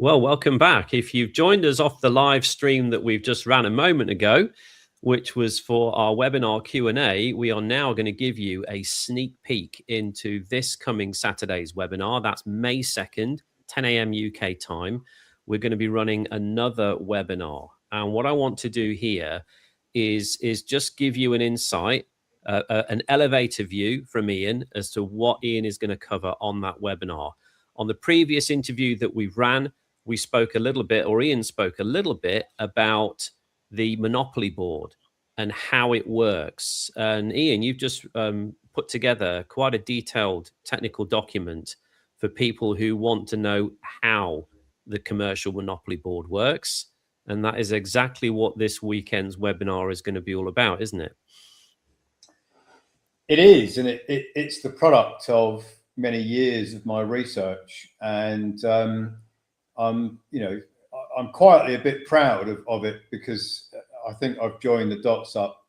Well, welcome back. If you've joined us off the live stream that we've just ran a moment ago, which was for our webinar Q&A, we are now going to give you a sneak peek into this coming Saturday's webinar. That's May 2nd, 10 a.m. UK time. We're going to be running another webinar. And what I want to do here is just give you an insight, an elevator view from Ian as to what Ian is going to cover on that webinar. On the previous interview that we've ran, we spoke a little bit, or Ian spoke a little bit about the Monopoly board and how it works. And Ian, you've just put together quite a detailed technical document for people who want to know how the commercial Monopoly board works. And that is exactly what this weekend's webinar is going to be all about, isn't it? It is, and it's the product of many years of my research, and I'm quietly a bit proud of it, because I think I've joined the dots up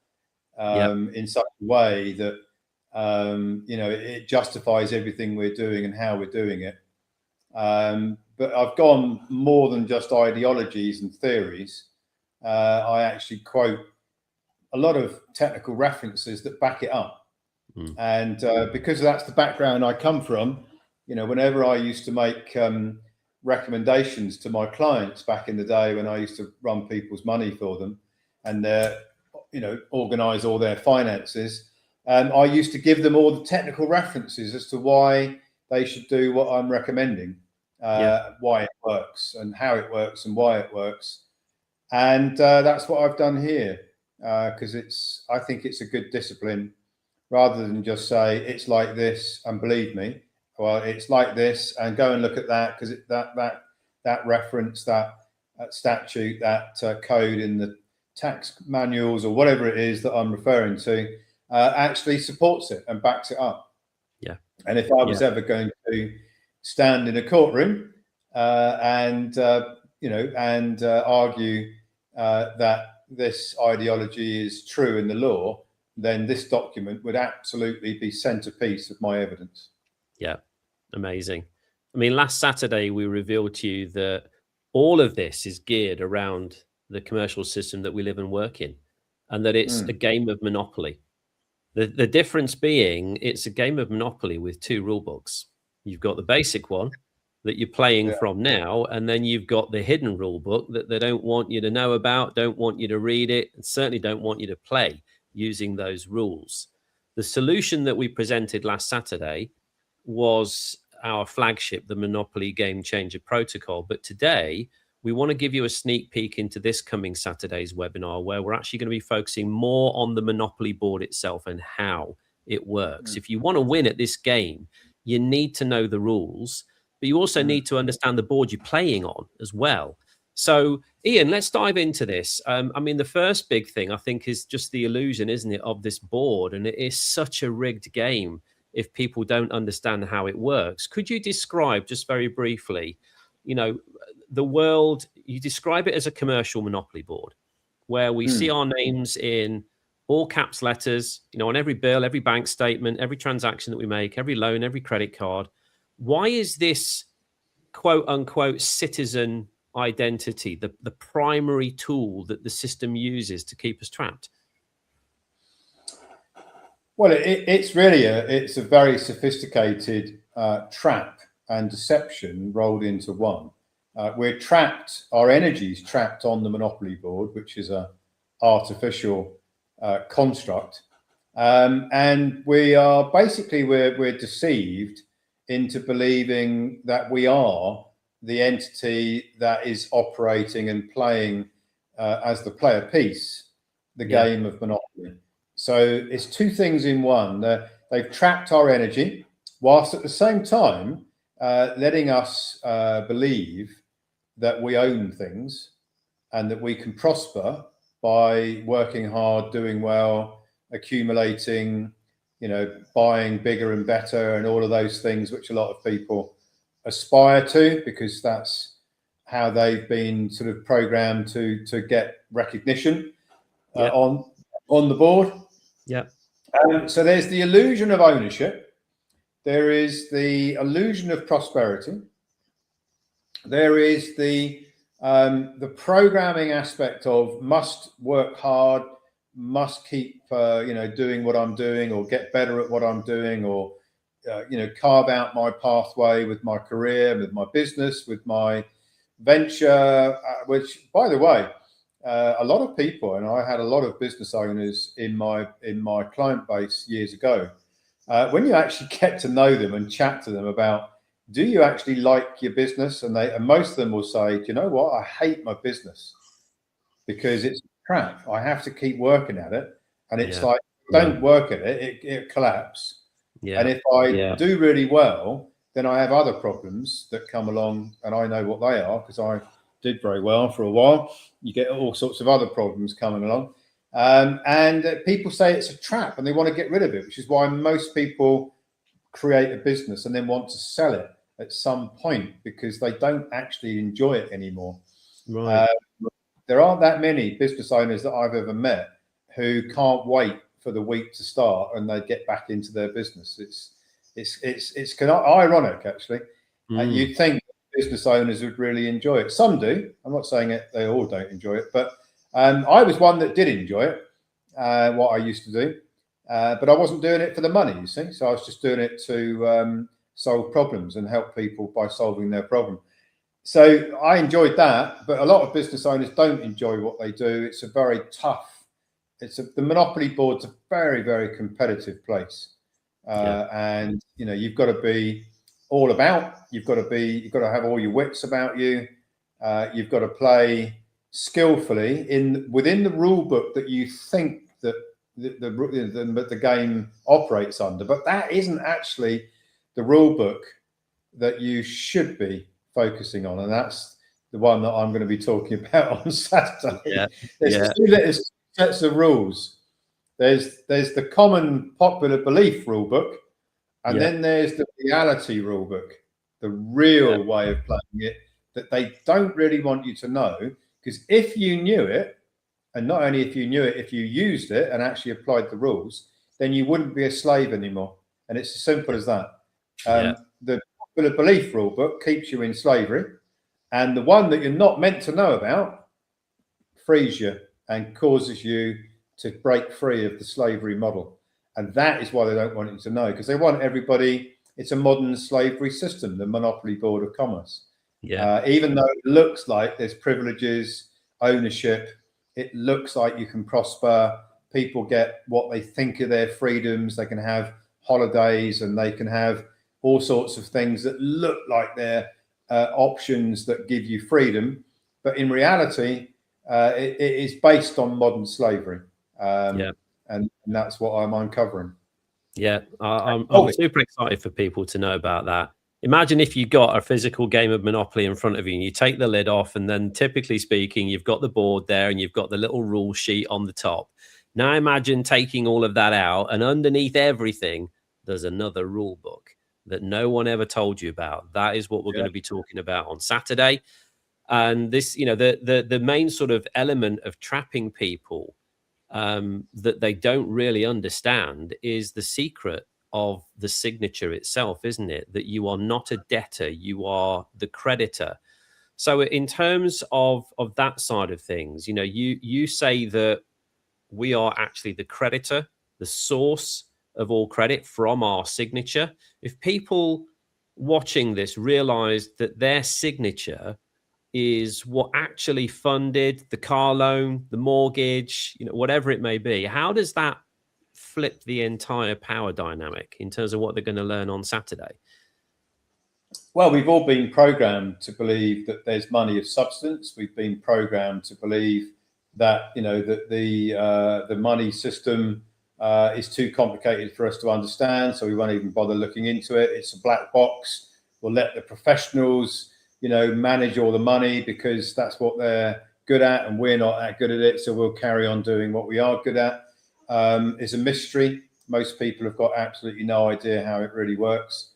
in such a way that it justifies everything we're doing and how we're doing it. But I've gone more than just ideologies and theories. I actually quote a lot of technical references that back it up. And because that's the background I come from, whenever I used to make recommendations to my clients back in the day when I used to run people's money for them and organize all their finances, I used to give them all the technical references as to why they should do what I'm recommending, why it works and how it works and why it works. And that's what I've done here, because I think it's a good discipline, rather than just say it's like this and believe me. Well, it's like this and go and look at that, because that reference, that statute, that code in the tax manuals or whatever it is that I'm referring to actually supports it and backs it up. Yeah. And if I was ever going to stand in a courtroom and argue that this ideology is true in the law, then this document would absolutely be centerpiece of my evidence. Yeah, amazing. I mean, last Saturday, we revealed to you that all of this is geared around the commercial system that we live and work in, and that it's a game of Monopoly. The difference being it's a game of Monopoly with two rule books. You've got the basic one that you're playing from now, and then you've got the hidden rule book that they don't want you to know about, don't want you to read it, and certainly don't want you to play using those rules. The solution that we presented last Saturday was our flagship, the Monopoly Game Changer Protocol. But today, we want to give you a sneak peek into this coming Saturday's webinar, where we're actually going to be focusing more on the Monopoly board itself and how it works. If you want to win at this game, you need to know the rules, but you also need to understand the board you're playing on as well. So, Ian, let's dive into this. I mean, the first big thing, I think, is just the illusion, isn't it, of this board? And it is such a rigged game if people don't understand how it works. Could you describe, just very briefly, the world, you describe it as a commercial Monopoly board, where we see our names in all caps letters, on every bill, every bank statement, every transaction that we make, every loan, every credit card. Why is this quote unquote citizen identity the primary tool that the system uses to keep us trapped? Well, it's really a very sophisticated trap and deception rolled into one. We're trapped, our energy's trapped on the Monopoly board, which is a artificial construct, and we're deceived into believing that we are the entity that is operating and playing as the player piece, the game of Monopoly. So it's two things in one. They've trapped our energy, whilst at the same time letting us believe that we own things and that we can prosper by working hard, doing well, accumulating, buying bigger and better, and all of those things which a lot of people aspire to, because that's how they've been sort of programmed to get recognition on the board. So there's the illusion of ownership, there is the illusion of prosperity, there is the programming aspect of must work hard, must keep doing what I'm doing, or get better at what I'm doing, or carve out my pathway with my career, with my business, with my venture, which, by the way, a lot of people, and I had a lot of business owners in my client base years ago. When you actually get to know them and chat to them about, do you actually like your business? And most of them will say, do you know what? I hate my business because it's crap. I have to keep working at it. And it's like, don't work at it, it collapses. And if I do really well, then I have other problems that come along, and I know what they are because I did very well for a while. You get all sorts of other problems coming along. And people say it's a trap and they want to get rid of it, which is why most people create a business and then want to sell it at some point because they don't actually enjoy it anymore. Right. There aren't that many business owners that I've ever met who can't wait for the week to start and they get back into their business. It's kind of ironic, actually. And you'd think business owners would really enjoy it. Some do. I'm not saying they all don't enjoy it, but I was one that did enjoy it, what I used to do. But I wasn't doing it for the money, you see. So I was just doing it to solve problems and help people by solving their problem. So I enjoyed that, but a lot of business owners don't enjoy what they do. It's a very tough. The monopoly board's a very, very competitive place, and you've got to be all about. You've got to have all your wits about you. You've got to play skillfully within the rule book that you think that the game operates under, but that isn't actually the rule book that you should be focusing on, and that's the one that I'm going to be talking about on Saturday. There's two sets of rules. There's the common popular belief rule book, and then there's the reality rule book, the real way of playing it that they don't really want you to know, because if you knew it, and not only if you knew it, if you used it and actually applied the rules, then you wouldn't be a slave anymore. And it's as simple as that. The popular belief rule book keeps you in slavery, and the one that you're not meant to know about frees you and causes you to break free of the slavery model. And that is why they don't want you to know, because they want everybody. It's a modern slavery system, the Monopoly Board of Commerce. Even though it looks like there's privileges, ownership, it looks like you can prosper. People get what they think are their freedoms. They can have holidays and they can have all sorts of things that look like they're options that give you freedom. But in reality, it is based on modern slavery. And that's what I'm uncovering. I'm super excited for people to know about that. Imagine if you got a physical game of Monopoly in front of you and you take the lid off, and then typically speaking, you've got the board there and you've got the little rule sheet on the top. Now imagine taking all of that out, and underneath everything, there's another rule book that no one ever told you about. That is what we're going to be talking about on Saturday. And this, the main sort of element of trapping people that they don't really understand is the secret of the signature itself, isn't it? That you are not a debtor, you are the creditor. So in terms of that side of things, you say that we are actually the creditor, the source of all credit from our signature. If people watching this realize that their signature is what actually funded the car loan, the mortgage, whatever it may be, how does that flip the entire power dynamic in terms of what they're going to learn on Saturday? Well, we've all been programmed to believe that there's money of substance. We've been programmed to believe that that the money system is too complicated for us to understand, so we won't even bother looking into it. It's a black box. We'll let the professionals manage all the money because that's what they're good at, and we're not that good at it, so we'll carry on doing what we are good at. It's a mystery. Most people have got absolutely no idea how it really works,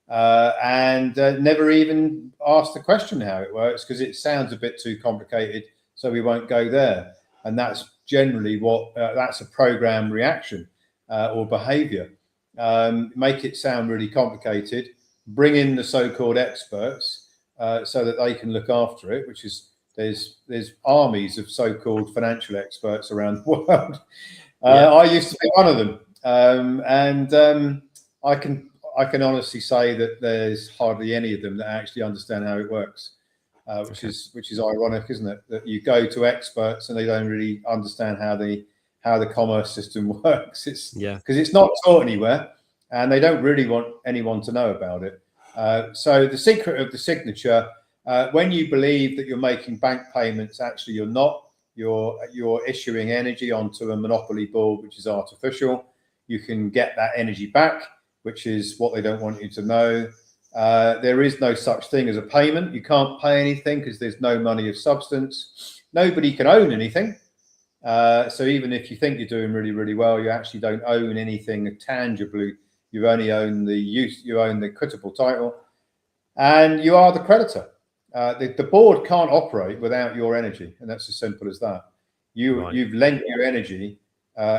and never even asked the question how it works because it sounds a bit too complicated, so we won't go there. And that's generally what that's a program reaction or behavior. Make it sound really complicated, bring in the so-called experts, so that they can look after it, which is there's armies of so-called financial experts around the world. I used to be one of them, I can honestly say that there's hardly any of them that actually understand how it works, which is ironic, isn't it? That you go to experts and they don't really understand how the commerce system works. It's because it's not taught anywhere, and they don't really want anyone to know about it. So the secret of the signature, when you believe that you're making bank payments, actually you're not. You're issuing energy onto a monopoly board, which is artificial. You can get that energy back, which is what they don't want you to know. There is no such thing as a payment. You can't pay anything because there's no money of substance. Nobody can own anything. So even if you think you're doing really, really well, you actually don't own anything tangibly. You only own you own the equitable title, and you are the creditor. The board can't operate without your energy, and that's as simple as that. You've lent your energy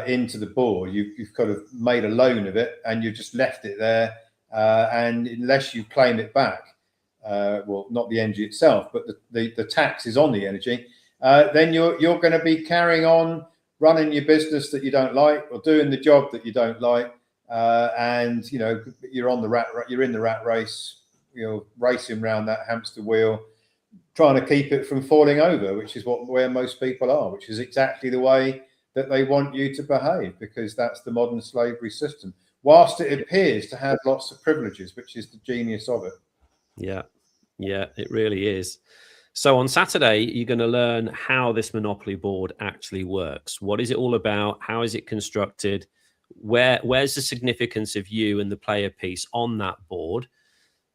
into the board. You've kind of made a loan of it, and you've just left it there. And unless you claim it back, well, not the energy itself, but the tax is on the energy, then you're going to be carrying on running your business that you don't like, or doing the job that you don't like, and you're in the rat race. Racing around that hamster wheel, trying to keep it from falling over, which is where most people are, which is exactly the way that they want you to behave, because that's the modern slavery system. Whilst it appears to have lots of privileges, which is the genius of it. Yeah, it really is. So on Saturday, you're going to learn how this monopoly board actually works. What is it all about? How is it constructed? Where's the significance of you and the player piece on that board?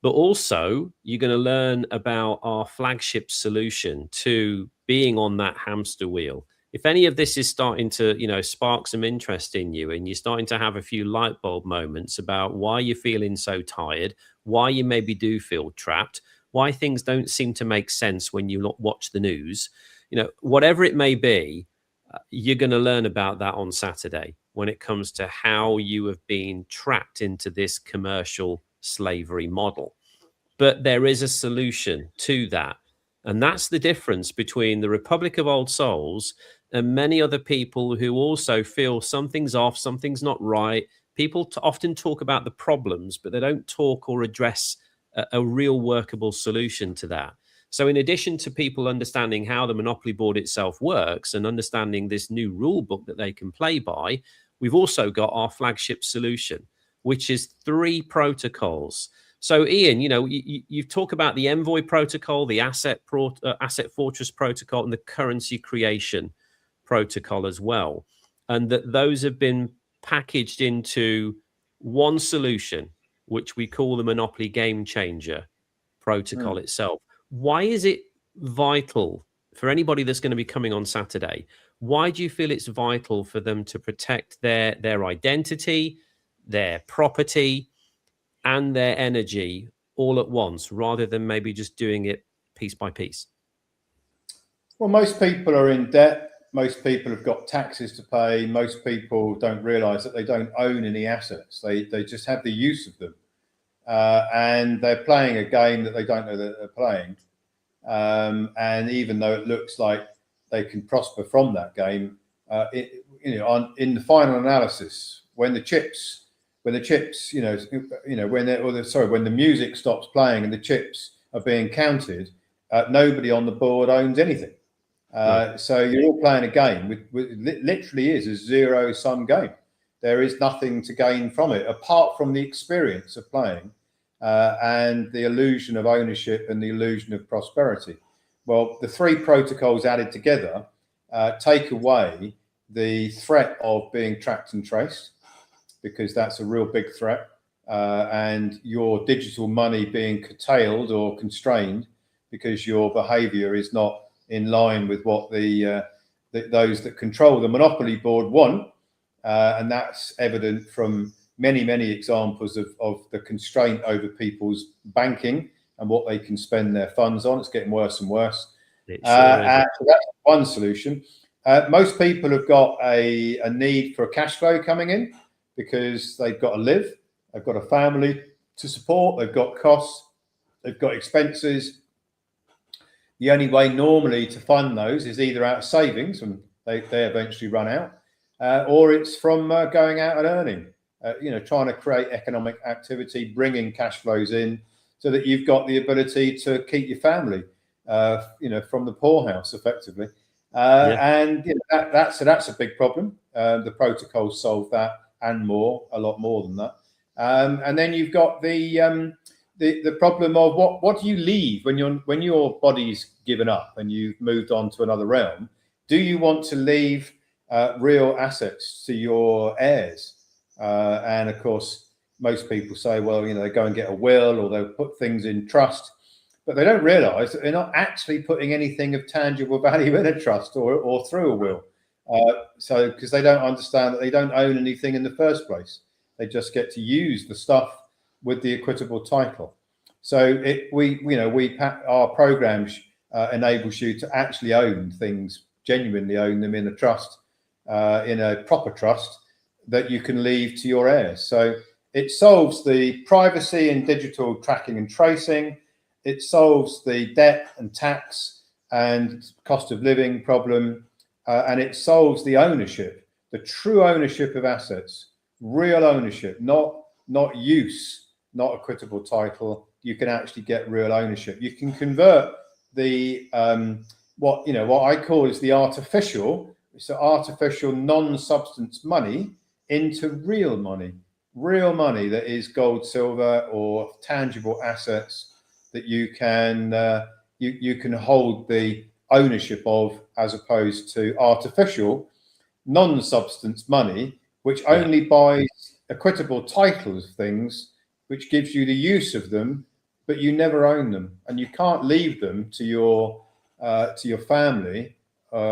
But also, you're going to learn about our flagship solution to being on that hamster wheel. If any of this is starting to, spark some interest in you, and you're starting to have a few light bulb moments about why you're feeling so tired, why you maybe do feel trapped, why things don't seem to make sense when you watch the news, whatever it may be, you're going to learn about that on Saturday when it comes to how you have been trapped into this commercial slavery model. But there is a solution to that. And that's the difference between the Republic of Old Souls and many other people who also feel something's off, something's not right. People often talk about the problems, but they don't talk or address a real workable solution to that. So in addition to people understanding how the monopoly board itself works and understanding this new rule book that they can play by, we've also got our flagship solution, which is 3 protocols. So Ian, you've talked about the Envoy protocol, the Asset Fortress protocol, and the Currency Creation protocol as well. And that those have been packaged into one solution, which we call the Monopoly Game Changer protocol itself. Why is it vital for anybody that's going to be coming on Saturday? Why do you feel it's vital for them to protect their identity, their property, and their energy all at once, rather than maybe just doing it piece by piece? Well, most people are in debt. Most people have got taxes to pay. Most people don't realize that they don't own any assets. They just have the use of them. And they're playing a game that they don't know that they're playing. And even though it looks like they can prosper from that game, in the final analysis, when the music stops playing and the chips are being counted, nobody on the board owns anything. So you're all playing a game with literally is a zero-sum game. There is nothing to gain from it apart from the experience of playing and the illusion of ownership and the illusion of prosperity. Well, the 3 protocols added together take away the threat of being tracked and traced, because that's a real big threat, and your digital money being curtailed or constrained because your behavior is not in line with what those that control the monopoly board want. And that's evident from many, many examples of the constraint over people's banking and what they can spend their funds on. It's getting worse and worse. So that's one solution. Most people have got a need for a cash flow coming in because they've got to live, they've got a family to support, they've got costs, they've got expenses, the only way normally to fund those is either out of savings, and they eventually run out, or it's from going out and earning, trying to create economic activity, bringing cash flows in so that you've got the ability to keep your family, from the poorhouse effectively. And that's a big problem. The protocols solve that and more, a lot more than that. And then you've got the problem of what do you leave when your body's given up and you've moved on to another realm? Do you want to leave real assets to your heirs? And of course, most people say, well, they go and get a will, or they'll put things in trust, but they don't realize that they're not actually putting anything of tangible value in a trust or through a will. Because they don't understand that they don't own anything in the first place. They just get to use the stuff with the equitable title. So our programs enables you to actually own things, genuinely own them in a trust, in a proper trust that you can leave to your heirs. So it solves the privacy and digital tracking and tracing. It solves the debt and tax and cost of living problem, and it solves the ownership, the true ownership of assets, real ownership, not use, not equitable title. You can actually get real ownership. You can convert the what I call is the artificial non-substance money into real money that is gold, silver, or tangible assets that you can hold the ownership of, as opposed to artificial non-substance money, which only buys equitable titles of things, which gives you the use of them, but you never own them, and you can't leave them to your family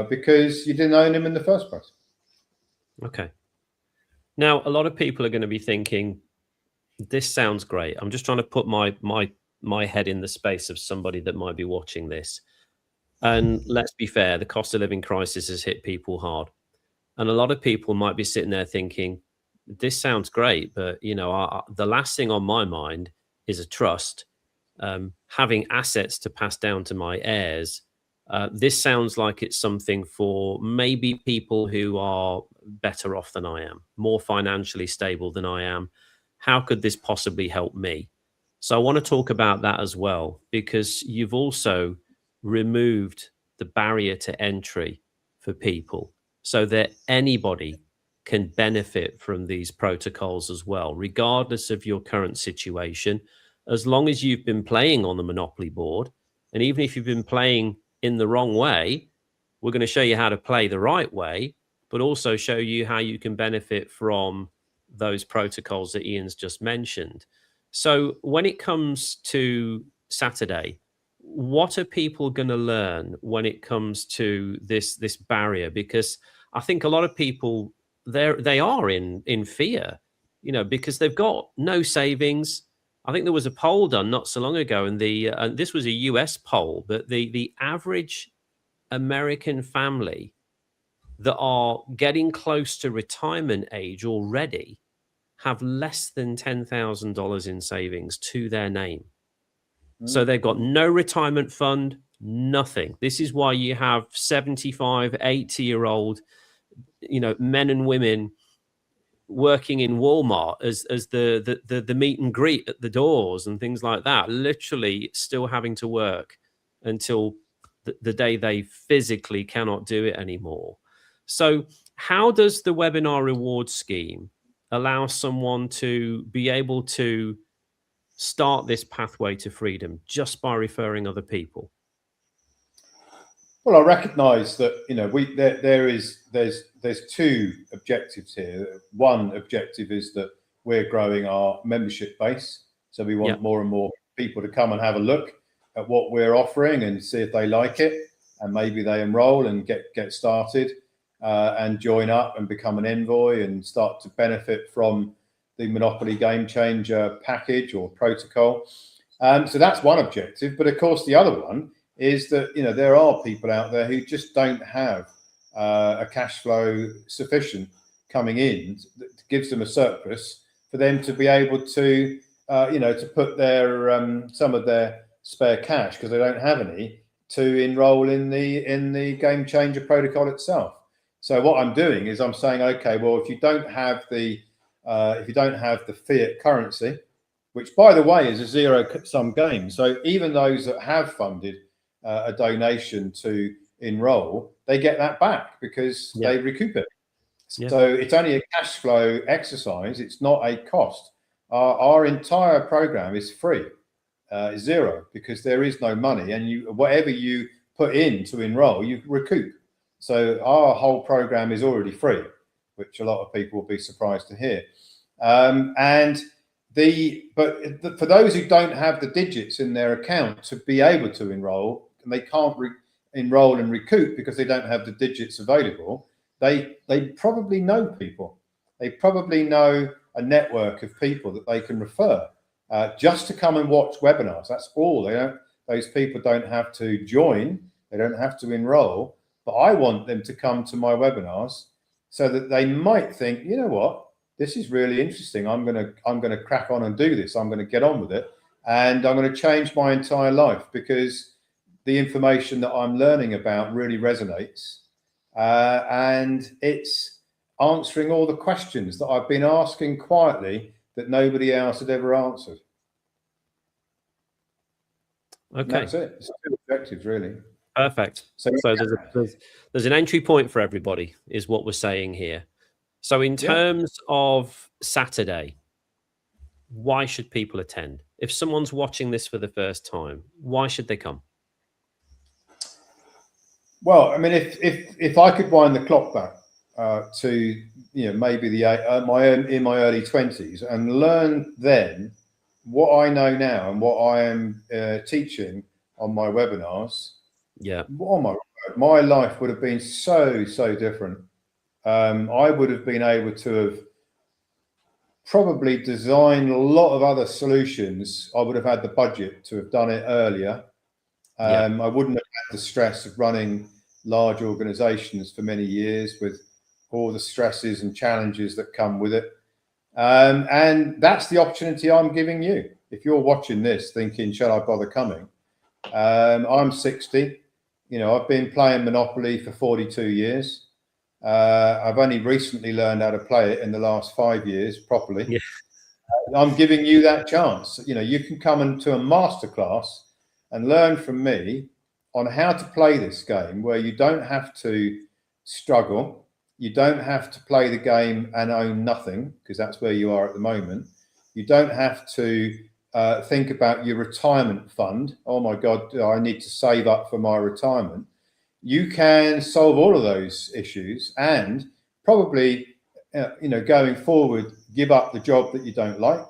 because you didn't own them in the first place. Okay. Now, a lot of people are going to be thinking, this sounds great. I'm just trying to put my head in the space of somebody that might be watching this. And let's be fair, the cost of living crisis has hit people hard. And a lot of people might be sitting there thinking, this sounds great, but the last thing on my mind is a trust, having assets to pass down to my heirs. This sounds like it's something for maybe people who are better off than I am, more financially stable than I am. How could this possibly help me? So I want to talk about that as well, because you've also removed the barrier to entry for people so that anybody can benefit from these protocols as well, regardless of your current situation, as long as you've been playing on the Monopoly board. And even if you've been playing in the wrong way, we're going to show you how to play the right way, but also show you how you can benefit from those protocols that Ian's just mentioned. So when it comes to Saturday, what are people going to learn when it comes to this barrier? Because I think a lot of people they are in fear, because they've got no savings. I think there was a poll done not so long ago, and this was a US poll, but the average American family that are getting close to retirement age already have less than $10,000 in savings to their name. So they've got no retirement fund, nothing. This is why you have 75, 80-year-old, men and women working in Walmart as the meet and greet at the doors and things like that, literally still having to work until the day they physically cannot do it anymore. So how does the webinar reward scheme allow someone to be able to start this pathway to freedom just by referring other people? Well, I recognise that there's two objectives here. One objective is that we're growing our membership base, so we want more and more people to come and have a look at what we're offering and see if they like it, and maybe they enrol and get started and join up and become an envoy and start to benefit from the Monopoly Game Changer package or protocol. So that's one objective. But of course, the other one is that there are people out there who just don't have a cash flow sufficient coming in that gives them a surplus for them to be able to to put their some of their spare cash, because they don't have any, to enroll in the Game Changer protocol itself. So what I'm doing is I'm saying, okay, well, if you don't have the fiat currency, which by the way is a zero-sum game, so even those that have funded a donation to enroll, they get that back because they recoup it. So it's only a cash flow exercise. It's not a cost. Our entire program is free, zero, because there is no money, and whatever you put in to enroll, you recoup. So our whole program is already free, which a lot of people will be surprised to hear. But for those who don't have the digits in their account to be able to enroll, and they can't enroll and recoup because they don't have the digits available, they probably know people. They probably know a network of people that they can refer just to come and watch webinars. That's all. Those people don't have to join. They don't have to enroll. But I want them to come to my webinars so that they might think, you know what, this is really interesting. I'm gonna crack on and do this. I'm gonna get on with it, and I'm gonna change my entire life because the information that I'm learning about really resonates, and it's answering all the questions that I've been asking quietly that nobody else had ever answered. Okay, and that's it. It's two objectives, really. Perfect. So there's an entry point for everybody, is what we're saying here. So in terms of Saturday, why should people attend? If someone's watching this for the first time, why should they come? Well, I mean, if I could wind the clock back to maybe in my early 20s and learn then what I know now and what I am teaching on my webinars, my life would have been so different. I would have been able to have probably designed a lot of other solutions. I would have had the budget to have done it earlier. I wouldn't have had the stress of running large organizations for many years with all the stresses and challenges that come with it. And that's the opportunity I'm giving you. If you're watching this thinking, shall I bother coming? I'm 60. I've been playing Monopoly for 42 years. I've only recently learned how to play it in the last 5 years properly. I'm giving you that chance. You can come into a masterclass and learn from me on how to play this game where you don't have to struggle. You don't have to play the game and own nothing, because that's where you are at the moment. You don't have to think about your retirement fund. Oh my God, I need to save up for my retirement. You can solve all of those issues and probably, going forward, give up the job that you don't like,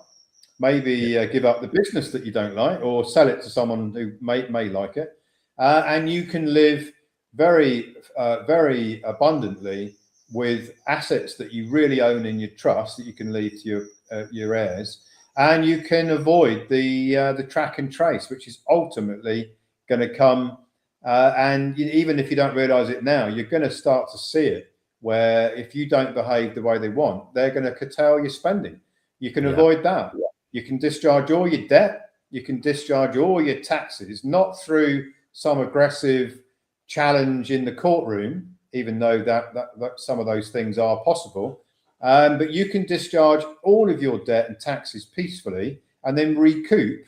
maybe give up the business that you don't like, or sell it to someone who may like it. And you can live very abundantly with assets that you really own in your trust that you can leave to your heirs. And you can avoid the track and trace, which is ultimately going to come. And even if you don't realize it now, you're going to start to see it, where if you don't behave the way they want, they're going to curtail your spending. You can avoid that. You can discharge all your debt. You can discharge all your taxes, not through some aggressive challenge in the courtroom, even though that some of those things are possible. But you can discharge all of your debt and taxes peacefully and then recoup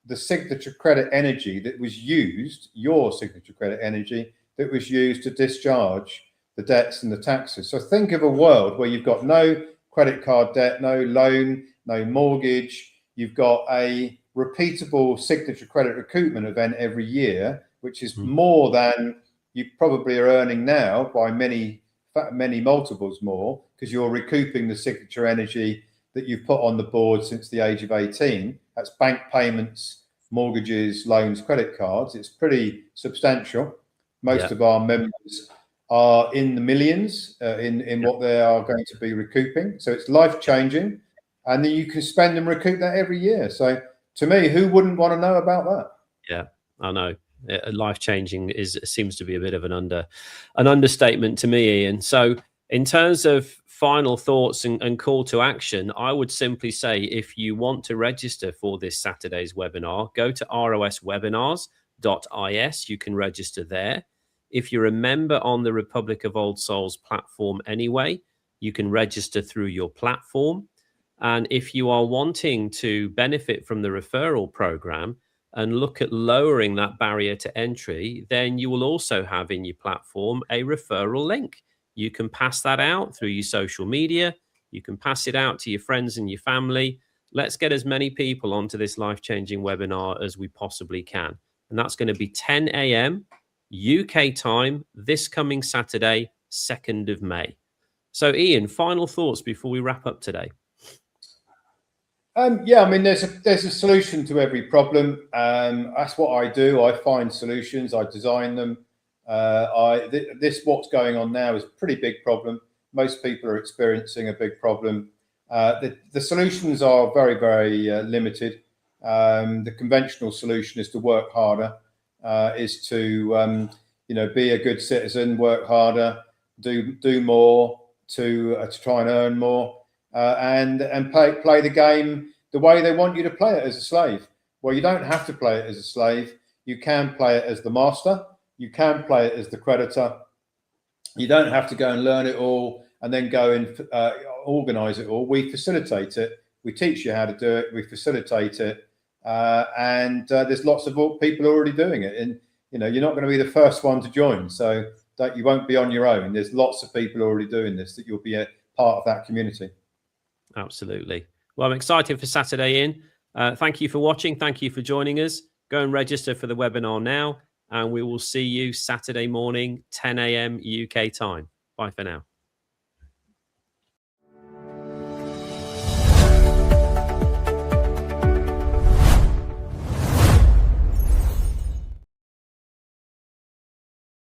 the signature credit energy that was used, your signature credit energy that was used to discharge the debts and the taxes. So think of a world where you've got no credit card debt, no loan, no mortgage. You've got a repeatable signature credit recoupment event every year, which is more than you probably are earning now by many multiples more, because you're recouping the signature energy that you've put on the board since the age of 18. That's bank payments, mortgages, loans, credit cards. It's pretty substantial. Most of our members are in the millions in what they are going to be recouping. So it's life-changing. And then you can spend and recoup that every year. So to me, who wouldn't want to know about that? Yeah, I know. Life-changing seems to be a bit of an understatement to me, Ian. So in terms of final thoughts and call to action, I would simply say, if you want to register for this Saturday's webinar, go to roswebinars.com republic.is. You can register there. If you're a member on the Republic of Old Souls platform anyway, you can register through your platform. And if you are wanting to benefit from the referral program and look at lowering that barrier to entry, then you will also have in your platform a referral link. You can pass that out through your social media. You can pass it out to your friends and your family. Let's get as many people onto this life-changing webinar as we possibly can. And that's going to be 10 a.m. UK time this coming Saturday, 2nd of May. So Ian, final thoughts before we wrap up today. Yeah, I mean, there's a solution to every problem. That's what I do. I find solutions. I design them. What's going on now is a pretty big problem. Most people are experiencing a big problem. The solutions are very, very limited. The conventional solution is to work harder, is to be a good citizen, work harder, do more to try and earn more, and play the game the way they want you to play it as a slave. Well, you don't have to play it as a slave. You can play it as the master. You can play it as the creditor. You don't have to go and learn it all and then go and organize it all. We facilitate it. We teach you how to do it. We facilitate it. And there's lots of people already doing it. And, you're not going to be the first one to join. So you won't be on your own. There's lots of people already doing this, that you'll be a part of that community. Absolutely. Well, I'm excited for Saturday, Ian. Thank you for watching. Thank you for joining us. Go and register for the webinar now. And we will see you Saturday morning, 10 a.m. UK time. Bye for now.